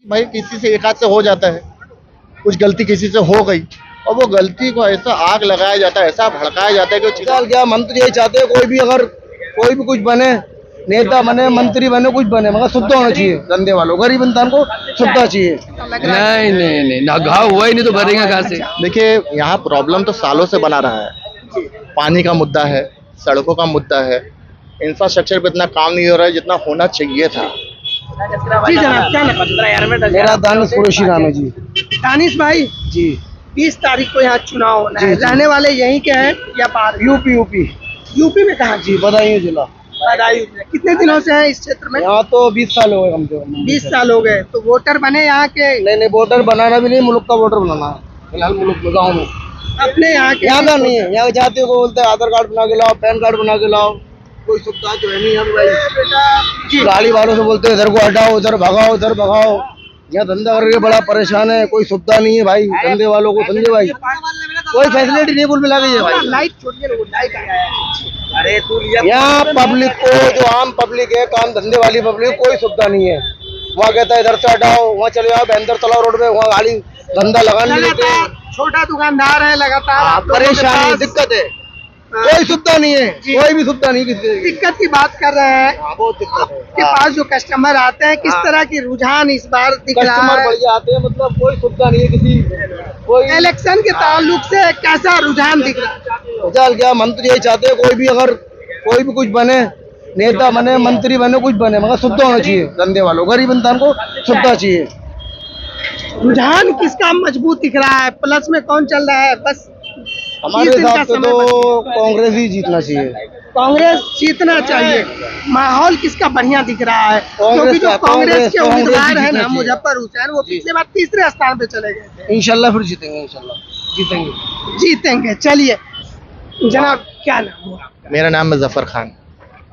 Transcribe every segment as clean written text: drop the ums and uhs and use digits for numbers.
भाई किसी से एक हाथ से हो जाता है, कुछ गलती किसी से हो गई और वो गलती को ऐसा आग लगाया जाता है, ऐसा भड़काया जाता है कि फिलहाल क्या मंत्री यही चाहते हैं, कोई भी अगर कोई भी कुछ बने, नेता बने, मंत्री बने, कुछ बने, मगर सुविधा होना चाहिए। धंधे वालों, गरीब इंसान को सुविधा चाहिए। नहीं नहीं नहीं ना, घाव हुआ ही नहीं तो भरेंगे कहाँ से। देखिए यहाँ प्रॉब्लम तो सालों से बना रहा है। पानी का मुद्दा है, सड़कों का मुद्दा है, इंफ्रास्ट्रक्चर पे इतना काम नहीं हो रहा है जितना होना चाहिए था। जी जनाब, क्या नाम? मेरा दानिश कुरैशी नाम है जी। दानिश भाई जी 20 तारीख को यहाँ चुनाव होना है, रहने वाले यहीं के हैं या बाहर? यूपी यूपी में कहाँ? जी बदायूं जिला। बदायूं में। कितने दिनों से हैं इस क्षेत्र में? यहाँ तो 20 साल हो गए कम से कम। 20 साल हो गए। तो वोटर बने यहाँ के? नहीं वोटर बनाना भी नहीं, मुल्क का वोटर बनाना है। फिलहाल मुल्क में, गाँव में अपने यहाँ के? यहाँ का नहीं है। यहाँ जाते को बोलते हैं आधार कार्ड बना के लाओ, पैन कार्ड बना के लाओ, कोई सुविधा तो है नहीं यहाँ भाई। गाड़ी वालों से बोलते हैं इधर को हटाओ, उधर भगाओ। यहाँ धंधा करके बड़ा परेशान है, कोई सुविधा नहीं है भाई धंधे वालों को। समझे भाई, कोई फैसिलिटी नहीं कुल मिला गई है भाई। लाइट छोड़िए, लाइट अरे यहाँ पब्लिक को, जो आम पब्लिक है, काम धंधे वाली पब्लिक, कोई सुविधा नहीं है। वहाँ कहता है इधर से हटाओ, वहाँ चले जाओ बेंदर तलाव रोड में, वहाँ गाड़ी धंधा लगाने नहीं देते हैं। छोटा दुकानदार है, लगातार परेशानी, दिक्कत है, कोई सुविधा नहीं है, कोई भी सुविधा नहीं किसी। दिक्कत की बात कर रहे हैं। बहुत दिक्कत है। के पास जो कस्टमर आते हैं, किस तरह की रुझान इस बार दिख रहा कस्टमर है? बढ़िया आते हैं, मतलब कोई सुविधा नहीं है किसी कोई। इलेक्शन के ताल्लुक से कैसा रुझान दिख रहा है? फिलहाल क्या मंत्री यही चाहते हैं, कोई भी अगर कोई भी कुछ बने, नेता बने, मंत्री बने, कुछ बने, मगर सुविधा होना चाहिए। धंधे वालों, गरीब इंसान को सुविधा चाहिए। रुझान किसका मजबूत दिख रहा है? प्लस में कौन चल रहा है? बस हमारे हिसाब से तो कांग्रेस ही जीतना चाहिए। कांग्रेस जीतना चाहिए। माहौल किसका बढ़िया दिख रहा है? क्योंकि जो कांग्रेस के उम्मीदवार है ना, मुजफ्फर हुसैन, वो पिछले बार तीसरे स्थान पे चले गए। इंशाल्लाह फिर जीतेंगे, जीतेंगे। चलिए जनाब, क्या नाम हुआ? मेरा नाम मुजफ्फर खान।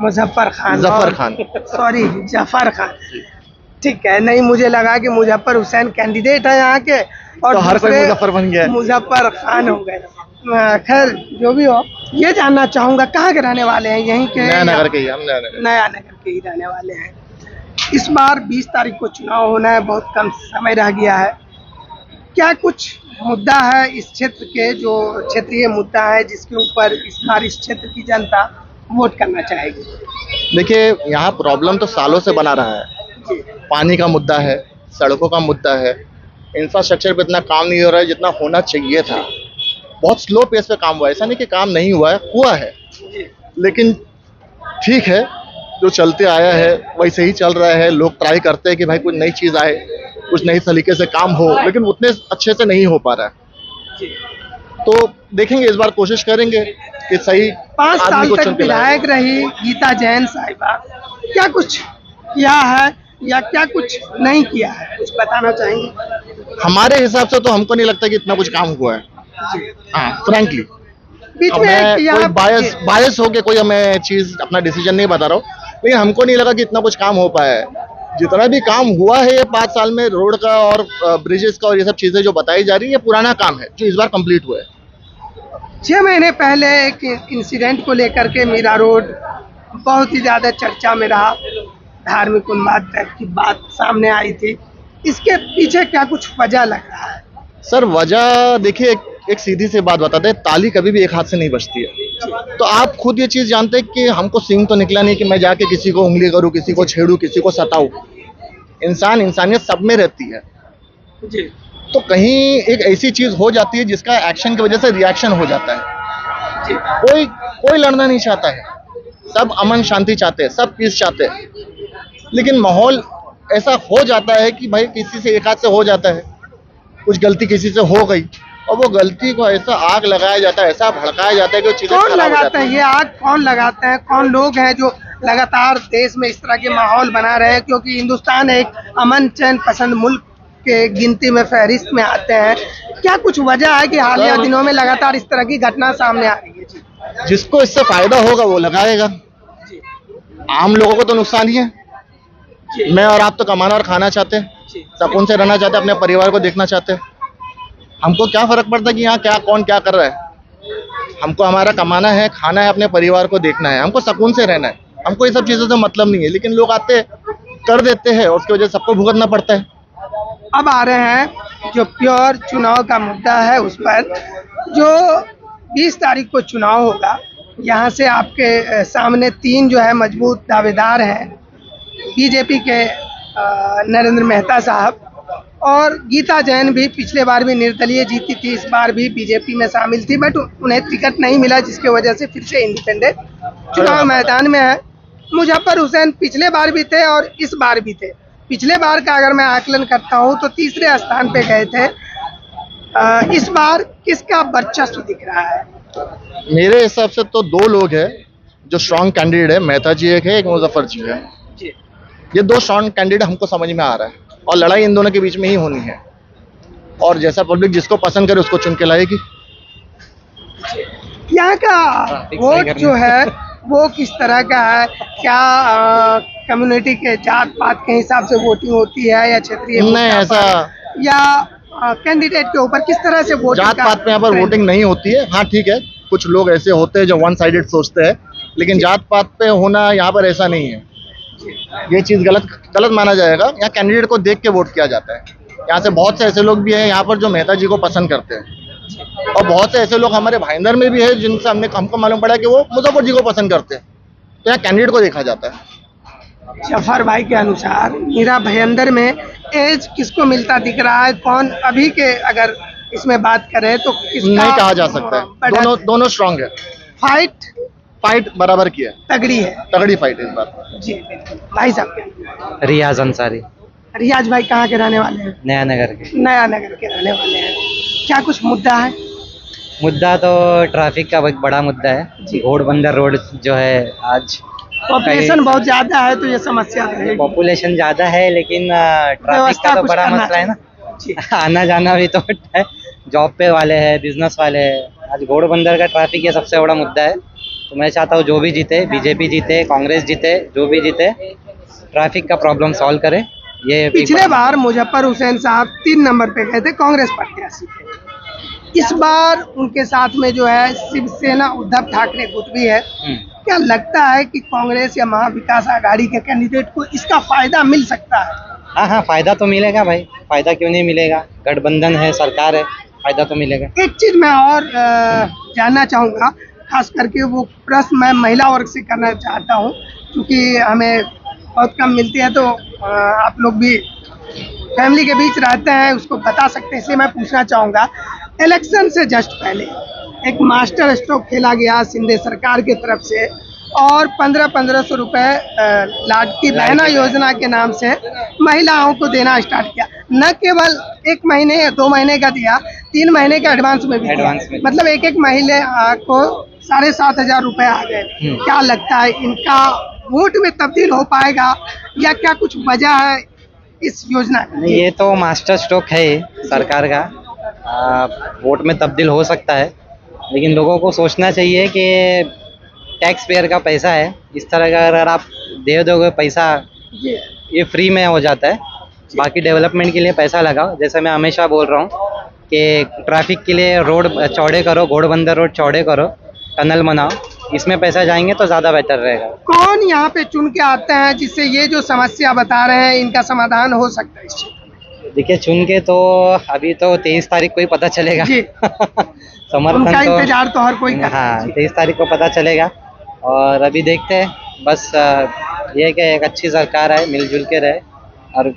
मुजफ्फर खान। जफर खान। सॉरी, जफर खान। ठीक है, नहीं मुझे लगा कि मुजफ्फर हुसैन कैंडिडेट है यहाँ के और तो हर कोई मुजफ्फर बन गया, मुजफ्फर खान हो गए। खैर जो भी हो, ये जानना चाहूंगा कहाँ के रहने वाले हैं? यहीं के? नया नगर के ही हम, नया नगर के ही रहने वाले हैं। इस बार 20 तारीख को चुनाव होना है, बहुत कम समय रह गया है। क्या कुछ मुद्दा है इस क्षेत्र के, जो क्षेत्रीय मुद्दा है जिसके ऊपर इस बार इस क्षेत्र की जनता वोट करना चाहेगी? देखिए यहाँ प्रॉब्लम तो सालों से बना रहा है। पानी का मुद्दा है, सड़कों का मुद्दा है, इंफ्रास्ट्रक्चर पे इतना काम नहीं हो रहा है जितना होना चाहिए था। बहुत स्लो पेस पे काम हुआ है, ऐसा नहीं कि काम नहीं हुआ है, लेकिन ठीक है, जो चलते आया है वैसे ही चल रहा है। लोग ट्राई करते हैं कि भाई कुछ नई चीज़ आए, कुछ नई तरीके से काम हो, लेकिन उतने अच्छे से नहीं हो पा रहा है। तो देखेंगे, इस बार कोशिश करेंगे कि सही 5 आदमी साल को तक चुन के लाएं। विधायक रही गीता जैन साहिबा, क्या कुछ किया है या क्या कुछ नहीं किया है, कुछ बताना चाहेंगे? हमारे हिसाब से तो हमको नहीं लगता कि इतना कुछ काम हुआ है। हाँ, फ्रैंकली बीच में मैं कोई बायस हो के कोई हमें चीज अपना डिसीजन नहीं बता रहा हूँ, लेकिन हमको नहीं लगा कि इतना कुछ काम हो पाया है। जितना भी काम हुआ है ये 5 साल में, रोड का और ब्रिजेस का और ये सब चीजें जो बताई जा रही है, ये पुराना काम है जो इस बार कंप्लीट हुआ है। 6 महीने पहले एक इंसिडेंट को लेकर के मीरा रोड बहुत ही ज्यादा चर्चा में रहा, धार्मिक उन्माद टाइप की बात सामने आई थी। इसके पीछे क्या कुछ वजह लग रहा है? सर वजह देखिए, एक सीधी सी बात बताते हैं, ताली कभी भी एक हाथ से नहीं बजती है। तो आप खुद ये चीज जानते हैं कि हमको सींग तो निकला नहीं कि मैं जाके किसी को उंगली करूं, किसी को छेड़ूं, किसी को सताऊं। इंसानियत सब में रहती है। जी। तो कहीं एक ऐसी चीज हो जाती है जिसका एक्शन की वजह से रिएक्शन हो जाता है। कोई लड़ना नहीं चाहता है, सब अमन शांति चाहते हैं, सब पीस चाहते हैं, लेकिन माहौल ऐसा हो जाता है कि भाई किसी से एक हाथ से हो जाता है, कुछ गलती किसी से हो गई और वो गलती को ऐसा आग लगाया जाता है, ऐसा भड़काया जाता है कि चीजें कौन खराब हो लगाता जाती है ये आग? कौन लगाते हैं? कौन लोग हैं जो लगातार देश में इस तरह के माहौल बना रहे हैं? क्योंकि हिंदुस्तान एक अमन चैन पसंद मुल्क के गिनती में, फहरिस्त में आते हैं। क्या कुछ वजह है कि हालिया दिनों में लगातार इस तरह की घटना सामने आ रही है? जिसको इससे फायदा होगा वो लगाएगा, आम लोगों को तो नुकसान ही है। मैं और आप तो कमाना और खाना चाहते हैं, सुकून से रहना चाहते हैं, अपने परिवार को देखना चाहते हैं। हमको क्या फर्क पड़ता है कि यहाँ क्या कौन क्या कर रहा है? हमको हमारा कमाना है, खाना है, अपने परिवार को देखना है, हमको सुकून से रहना है, हमको ये सब चीजों से मतलब नहीं है। लेकिन लोग आते कर देते हैं और उसकी वजह से सबको भुगतना पड़ता है। अब आ रहे हैं जो प्योर चुनाव का मुद्दा है उस पर। जो 20 तारीख को चुनाव होगा, यहाँ से आपके सामने 3 जो है मजबूत दावेदार हैं। बीजेपी के नरेंद्र मेहता साहब और गीता जैन भी पिछले बार भी निर्दलीय जीती थी, इस बार भी बीजेपी में शामिल थी, बट उन्हें टिकट नहीं मिला, जिसकी वजह से फिर से इंडिपेंडेंट चुनाव मैदान में है। मुजफ्फर हुसैन पिछले बार भी थे और इस बार भी थे। पिछले बार का अगर मैं आकलन करता हूं तो तीसरे स्थान पे गए थे। इस बार किसका वर्चस्व दिख रहा है? मेरे हिसाब से तो 2 लोग हैं जो स्ट्रांग कैंडिडेट है। मेहता जी एक है, एक मुजफ्फर जी है। ये 2 स्ट्रांग कैंडिडेट हमको समझ में आ रहा है और लड़ाई इन दोनों के बीच में ही होनी है, और जैसा पब्लिक जिसको पसंद करे उसको चुन के लाएगी। यहाँ का वोट जो है वो किस तरह का है? क्या कम्युनिटी के जात पात के हिसाब से वोटिंग होती है या क्षेत्रीय नहीं, ऐसा या कैंडिडेट के ऊपर किस तरह से वोटिंग? जात पात पे यहाँ पर वोटिंग नहीं होती है। हाँ ठीक है, कुछ लोग ऐसे होते हैं जो वन साइडेड सोचते हैं, लेकिन जात पात पे होना यहाँ पर ऐसा नहीं है। ये चीज गलत माना जाएगा। यहाँ कैंडिडेट को देख के वोट किया जाता है। यहाँ से बहुत से ऐसे लोग भी हैं यहाँ पर जो मेहता जी को पसंद करते हैं, और बहुत से ऐसे लोग हमारे भाईंदर में भी है जिनसे हमको मालूम पड़ा कि वो मुजफ्फर जी को पसंद करते हैं। तो यहाँ कैंडिडेट को देखा जाता है। जफर भाई के अनुसार मीरा भाईंदर में एज किसको मिलता दिख रहा है? कौन अभी के अगर इसमें बात करें तो किसका नहीं कहा जा सकता है। दोनों स्ट्रांग है। फाइट बराबर की है, तगड़ी फाइट है इस बार। जी भाई साहब। रियाज अंसारी। रियाज भाई कहाँ के रहने वाले हैं? नया नगर के। नया नगर के रहने वाले हैं। क्या कुछ मुद्दा है? मुद्दा तो ट्रैफिक का एक बड़ा मुद्दा है। घोड़बंदर रोड जो है, आज पॉपुलेशन बहुत ज्यादा है तो ये समस्या रहेगी। पॉपुलेशन ज्यादा है, लेकिन ट्रैफिक का तो बड़ा मसला है ना। आना जाना भी तो है, जॉब पे वाले हैं, बिजनेस वाले हैं। आज घोड़बंदर का ट्रैफिक ये सबसे बड़ा मुद्दा है। तो मैं चाहता हूँ जो भी जीते, बीजेपी जीते, कांग्रेस जीते, जो भी जीते, ट्रैफिक का प्रॉब्लम सॉल्व करे। ये पिछले बार मुजफ्फर हुसैन साहब 3 नंबर पे गए थे, कांग्रेस प्रत्याशी थे। इस बार उनके साथ में जो है शिवसेना उद्धव ठाकरे गुट भी है। क्या लगता है कि कांग्रेस या महाविकास आघाड़ी के कैंडिडेट को इसका फायदा मिल सकता है? हाँ, फायदा तो मिलेगा भाई, फायदा क्यों नहीं मिलेगा? गठबंधन है, सरकार है, फायदा तो मिलेगा। एक चीज मैं और जानना चाहूँगा, खास करके वो प्रश्न मैं महिला वर्ग से करना चाहता हूँ, क्योंकि हमें बहुत कम मिलती है, तो आप लोग भी फैमिली के बीच रहते हैं, उसको बता सकते हैं, इसलिए मैं पूछना चाहूँगा। इलेक्शन से जस्ट पहले एक मास्टर स्ट्रोक खेला गया शिंदे सरकार की तरफ से, और 1500 रुपए लाडली बहना योजना के नाम से महिलाओं को देना स्टार्ट किया। न केवल 1 महीने या 2 महीने का दिया, 3 महीने का एडवांस में भी दिया। मतलब एक महिला को 7,500 रुपए आ गए। क्या लगता है इनका वोट में तब्दील हो पाएगा या क्या कुछ वजह है इस योजना की? ये तो मास्टर स्ट्रोक है सरकार का। वोट में तब्दील हो सकता है, लेकिन लोगों को सोचना चाहिए कि टैक्स पेयर का पैसा है। इस तरह का अगर आप दे दोगे पैसा, ये फ्री में हो जाता है। बाकी डेवलपमेंट के लिए पैसा लगाओ। जैसे मैं हमेशा बोल रहा हूँ कि ट्रैफिक के लिए रोड चौड़े करो, घोड़बंदर रोड चौड़े करो, टनल बनाओ, इसमें पैसा जाएंगे तो ज़्यादा बेटर रहेगा। कौन यहाँ पे चुन के आते हैं जिससे ये जो समस्या बता रहे हैं इनका समाधान हो सकता है? देखिए, चुन के तो अभी तो 23 तारीख को ही पता चलेगा। समर्थन तो इंतजार तो हर कोई कर रहा है। 23 तारीख को पता चलेगा, और अभी देखते हैं। बस ये कि एक अच्छी सरकार है, मिलजुल के रहे, और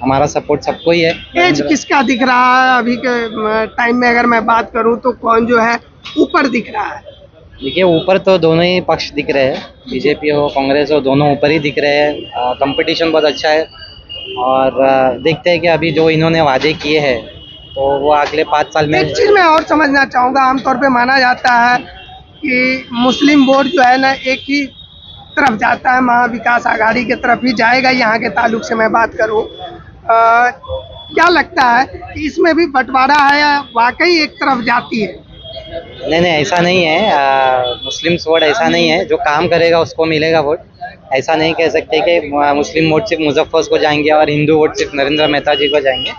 हमारा सपोर्ट सबको ही है। एज किसका दिख रहा है अभी के टाइम में? अगर मैं बात करूं तो कौन जो है ऊपर दिख रहा है? देखिए, ऊपर तो दोनों ही पक्ष दिख रहे हैं, बीजेपी हो कांग्रेस हो, दोनों ऊपर ही दिख रहे हैं। कंपटीशन बहुत अच्छा है, और देखते हैं कि अभी जो इन्होंने वादे किए हैं तो वो अगले 5 साल में। एक चीज मैं और समझना चाहूँगा, आमतौर पे माना जाता है कि मुस्लिम वोट जो है ना एक ही तरफ जाता है, महाविकास आघाड़ी की तरफ ही जाएगा। यहाँ के ताल्लुक से मैं बात करूँ, क्या लगता है कि इसमें भी बंटवारा है या वाकई एक तरफ जाती है? नहीं, ऐसा नहीं है। मुस्लिम वोट ऐसा नहीं है, जो काम करेगा उसको मिलेगा वोट। ऐसा नहीं कह सकते कि मुस्लिम वोट सिर्फ मुजफ्फर को जाएंगे और हिंदू वोट सिर्फ नरेंद्र मेहता जी को जाएंगे।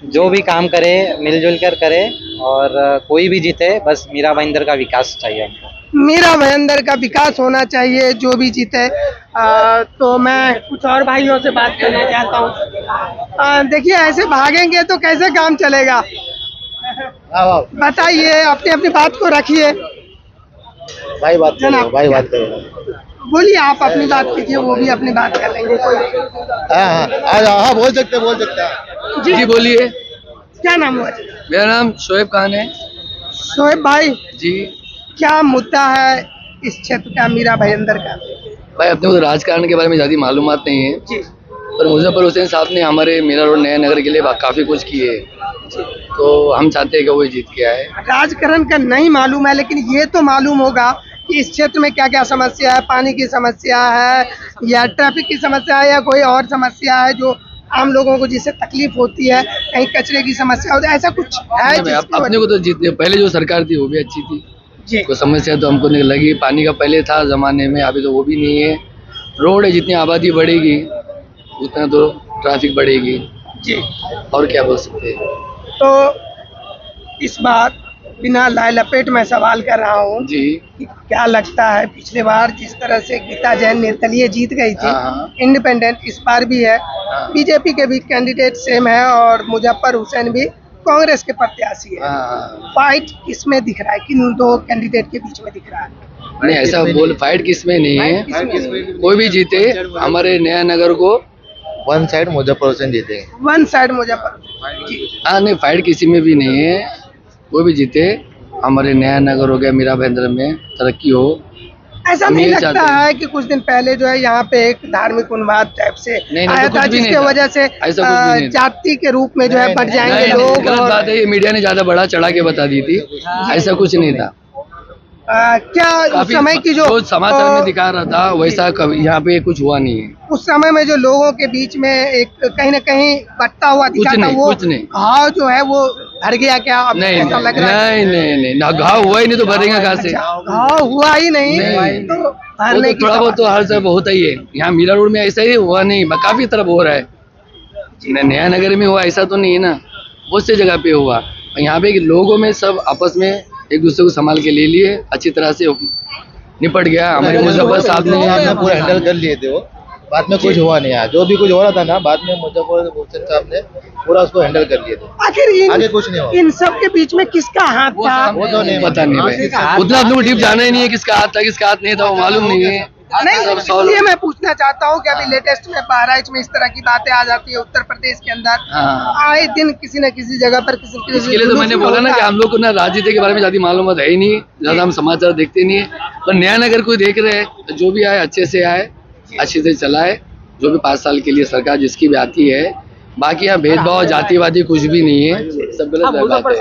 जो भी काम करे मिलजुल कर करे, और कोई भी जीते, बस मीरा भाईंदर का विकास चाहिए हमको। मीरा भाईंदर का विकास होना चाहिए, जो भी जीते। तो मैं कुछ और भाइयों से बात करना चाहता हूँ। देखिए ऐसे भागेंगे तो कैसे काम चलेगा। बताइए, अपनी अपनी बात को रखिए। भाई बात जनाब। भाई बात करो। बोलिए, आप अपनी बात कीजिए, वो भी अपनी बात कर लेंगे। कोई हाँ बोल सकते हैं। जी बोलिए। क्या नाम हुआ जी? मेरा नाम शोएब खान है। शोएब भाई, जी क्या मुद्दा है इस क्षेत्र का, मीरा भाईंदर का? भाई, अपने को राजकारण के बारे में ज़्यादा मालूमात नहीं है, जी पर मुजफ्फर हुसैन साहब ने हमारे मीरा रोड नया नगर के लिए काफ़ी कुछ किए, तो हम चाहते हैं कि वो जीत के आए। राजकारण का नहीं मालूम है, लेकिन ये तो मालूम होगा कि इस क्षेत्र में क्या क्या समस्या है। पानी की समस्या है या ट्रैफिक की समस्या है या कोई और समस्या है जो आम लोगों को जिससे तकलीफ होती है, कहीं कचरे की समस्या होती है, ऐसा कुछ है नहीं भाई, अपने को तो जीतने पहले जो सरकार थी वो भी अच्छी थी, जी कोई समस्या तो हमको नहीं लगी। पानी का पहले था ज़माने में, अभी तो वो भी नहीं है। रोड है, जितनी आबादी बढ़ेगी उतना तो ट्रैफिक बढ़ेगी जी। और क्या बोल सकते हैं। तो इस बार बिना लाए लपेट में सवाल कर रहा हूँ जी कि क्या लगता है, पिछले बार जिस तरह से गीता जैन निर्दलीय जीत गई थी, हाँ। इंडिपेंडेंट इस बार भी है, बीजेपी के भी कैंडिडेट सेम है और मुजफ्फर हुसैन भी कांग्रेस के प्रत्याशी है। हाँ, फाइट किसमें दिख रहा है, किन दो कैंडिडेट के बीच में दिख रहा है? नहीं ऐसा बोल, फाइट किसमें नहीं है, कोई भी जीते हमारे नया नगर को। वन साइड मुजफ्फर हुसैन जीतेंगे। वन साइड मुजफ्फर जी। हाँ नहीं, फाइट किसी में भी नहीं है, कोई भी जीते हमारे नया नगर हो गया, मीरा भाईंदर में तरक्की हो। ऐसा हम नहीं ये लगता चाहते हैं। है कि कुछ दिन पहले जो है यहाँ पे एक धार्मिक उन्माद टाइप से नहीं, आया तो था, कुछ भी नहीं जिसके था। वजह से ऐसा कुछ भी नहीं था। जाति के रूप में जो है बढ़ जाएंगे नहीं, लोग गलत और बात है, ये मीडिया ने ज्यादा बढ़ा चढ़ा के बता दी थी, ऐसा कुछ नहीं था। क्या उस काफी समय की जो समाचार में दिखा रहा था वैसा कभी यहाँ पे कुछ हुआ नहीं है। उस समय में जो लोगों के बीच में एक कहीं ना कहीं बटता हुआ दिखा था, नहीं, वो कुछ नहीं। घाव जो है वो भर गया क्या? अब नहीं ऐसा लग रहा है नहीं ना, घाव हुआ ही नहीं तो भरेगा कहाँ से। घाव हुआ ही नहीं नहीं। तो वो भरने तो की थोड़ा बहुत तो सवाल। हर जगह होता ही है, यहाँ मीरा रोड में ऐसा ही हुआ नहीं, काफी तरफ हो रहा है। नया नगर में हुआ ऐसा तो नहीं है ना, बहुत सी जगह पे हुआ। यहाँ पे लोगों में सब आपस में एक दूसरे को संभाल के ले लिए, अच्छी तरह से निपट गया। हमारे मुजफ्फर साहब ने पूरा हैंडल कर लिए थे वो, बाद में कुछ हुआ नहीं है। जो भी कुछ हो रहा था ना, बाद में मुजफ्फर हुसैन साहब ने पूरा उसको हैंडल कर लिए थे। आखिर आगे कुछ नहीं हुआ। इन सब के बीच में किसका हाथ वो था? तो तो नहीं पता नहीं भाई, उतना अपने को डीप जाना ही नहीं है, किसका हाथ था किसका हाथ नहीं था वो मालूम नहीं है। नहीं, सब solve- इसलिए मैं पूछना चाहता हूँ कि अभी लेटेस्ट में बहराइच में इस तरह की बातें आ जाती है, उत्तर प्रदेश के अंदर हाँ। आए दिन किसी न किसी जगह पर किसी न किसी इसके लिए तो मैंने बोला ना कि हम लोग को ना राजनीति के बारे में ज्यादा मालूमात है ही नहीं, ज्यादा हम समाचार देखते नहीं है। पर नया नगर कोई देख रहे हैं तो जो भी आए अच्छे से आए, अच्छे से चलाए, जो भी 5 साल के लिए सरकार जिसकी भी आती है। बाकी यहाँ भेदभाव जातिवादी कुछ भी नहीं है, सब गलत बात है।